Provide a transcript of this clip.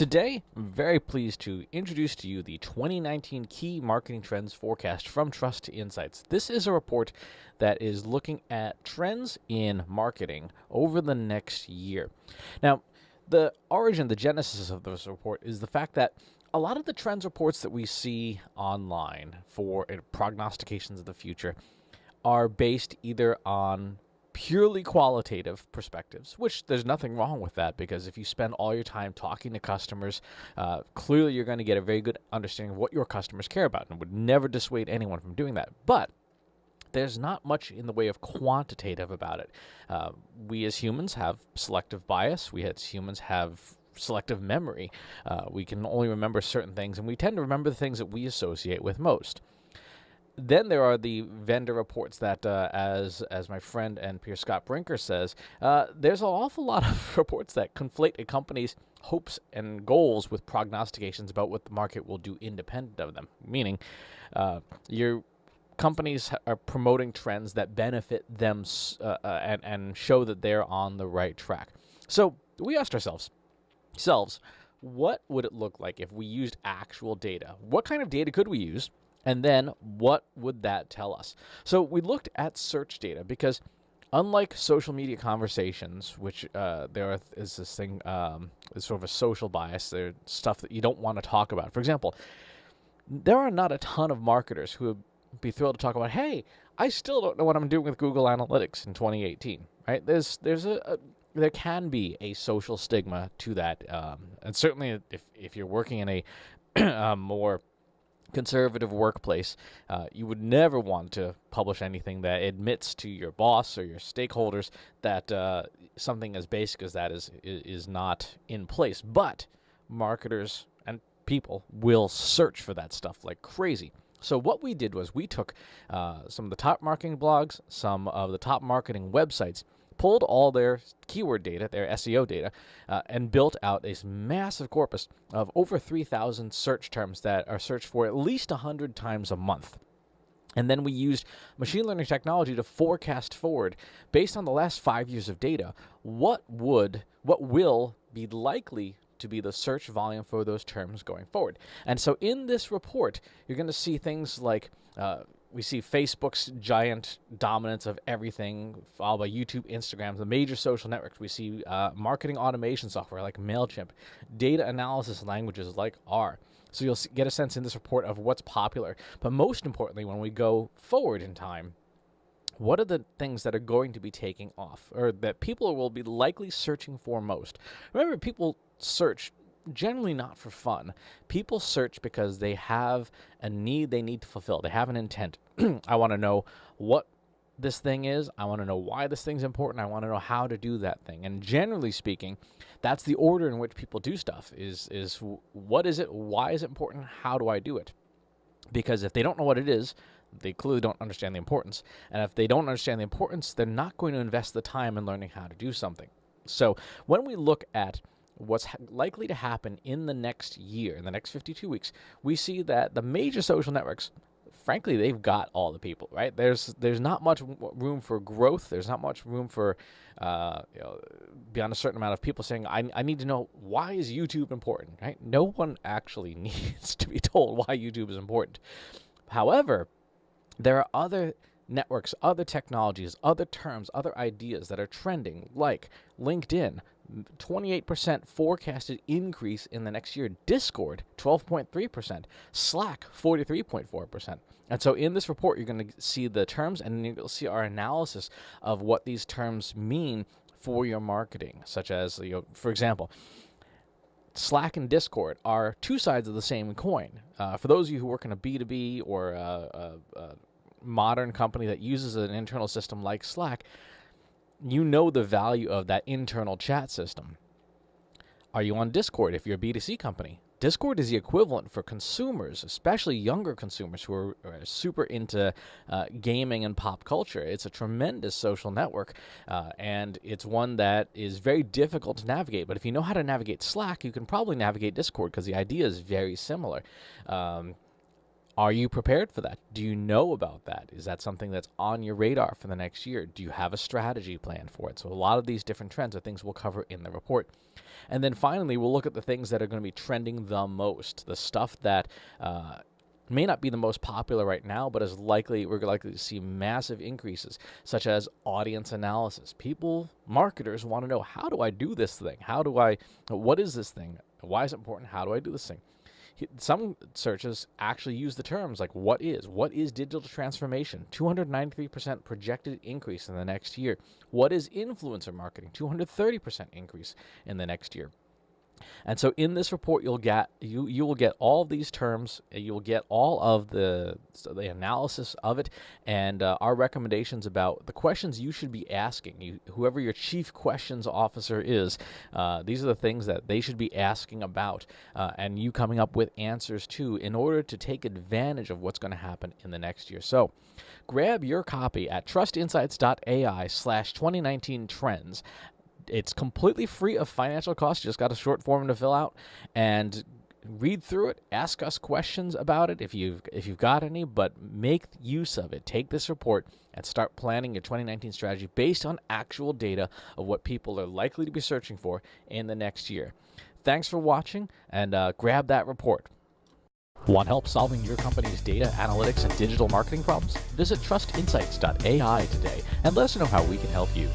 Today, I'm very pleased to introduce to you the 2019 Key Marketing Trends Forecast from Trust Insights. This is a report that is looking at trends in marketing over the next year. Now, the origin, the genesis of this report is the fact that a lot of the trends reports that we see online for prognostications of the future are based either on purely qualitative perspectives, which there's nothing wrong with that, because if you spend all your time talking to customers, clearly you're going to get a very good understanding of what your customers care about, and would never dissuade anyone from doing that. But there's not much in the way of quantitative about it. We as humans have selective bias. We as humans have selective memory. We can only remember certain things, and we tend to remember the things that we associate with most. Then there are the vendor reports that, as my friend and peer Scott Brinker says, there's an awful lot of reports that conflate a company's hopes and goals with prognostications about what the market will do independent of them, meaning your companies are promoting trends that benefit them and show that they're on the right track. So we asked ourselves, what would it look like if we used actual data? What kind of data could we use? And then what would that tell us? So we looked at search data because unlike social media conversations, which is this thing, is sort of a social bias, there's stuff that you don't want to talk about. For example, there are not a ton of marketers who would be thrilled to talk about, hey, I still don't know what I'm doing with Google Analytics in 2018, right? There can be a social stigma to that. And certainly if you're working in a more conservative workplace, you would never want to publish anything that admits to your boss or your stakeholders that something as basic as that is not in place. But marketers and people will search for that stuff like crazy. So what we did was we took some of the top marketing blogs, some of the top marketing websites, pulled all their keyword data, their SEO data, and built out this massive corpus of over 3,000 search terms that are searched for at least 100 times a month. And then we used machine learning technology to forecast forward, based on the last 5 years of data, what will be likely to be the search volume for those terms going forward. And so in this report, you're going to see things like we see Facebook's giant dominance of everything, followed by YouTube, Instagram, the major social networks. We see marketing automation software like MailChimp, data analysis languages like R. So you'll get a sense in this report of what's popular. But most importantly, when we go forward in time, what are the things that are going to be taking off, or that people will be likely searching for most? Remember, people search generally not for fun. People search because they have a need they need to fulfill. They have an intent. I want to know what this thing is. I want to know why this thing's important. I want to know how to do that thing. And generally speaking, that's the order in which people do stuff is what is it? Why is it important? How do I do it? Because if they don't know what it is, they clearly don't understand the importance. And if they don't understand the importance, they're not going to invest the time in learning how to do something. So when we look at what's likely to happen in the next year, in the next 52 weeks, we see that the major social networks, frankly, they've got all the people, right? There's not much room for growth. There's not much room for beyond a certain amount of people saying, I need to know, why is YouTube important, right? No one actually needs to be told why YouTube is important. However, there are other networks, other technologies, other terms, other ideas that are trending, like LinkedIn, 28% forecasted increase in the next year. Discord, 12.3%. Slack, 43.4%. And so in this report, you're going to see the terms, and you'll see our analysis of what these terms mean for your marketing, such as, for example, Slack and Discord are two sides of the same coin. For those of you who work in a B2B or a modern company that uses an internal system like Slack, you know the value of that internal chat system. Are you on Discord if you're a B2C company? Discord is the equivalent for consumers, especially younger consumers who are super into gaming and pop culture. It's a tremendous social network, and it's one that is very difficult to navigate. But if you know how to navigate Slack, you can probably navigate Discord because the idea is very similar. Are you prepared for that? Do you know about that? Is that something that's on your radar for the next year? Do you have a strategy plan for it? So a lot of these different trends are things we'll cover in the report. And then finally, we'll look at the things that are going to be trending the most, the stuff that may not be the most popular right now, but we're likely to see massive increases, such as audience analysis. Marketers want to know, how do I do this thing? What is this thing? Why is it important? How do I do this thing? Some searches actually use the terms like what is digital transformation? 293% projected increase in the next year. What is influencer marketing? 230% increase in the next year. And so in this report, you will get all of these terms. You will get all of the analysis of it, and our recommendations about the questions you should be asking. Whoever your chief questions officer is, these are the things that they should be asking about, and you coming up with answers to, in order to take advantage of what's going to happen in the next year. So grab your copy at trustinsights.ai/2019 trends. It's completely free of financial cost. You just got a short form to fill out and read through it. Ask us questions about it if you've got any, but make use of it. Take this report and start planning your 2019 strategy based on actual data of what people are likely to be searching for in the next year. Thanks for watching, and grab that report. Want help solving your company's data, analytics, and digital marketing problems? Visit trustinsights.ai today and let us know how we can help you.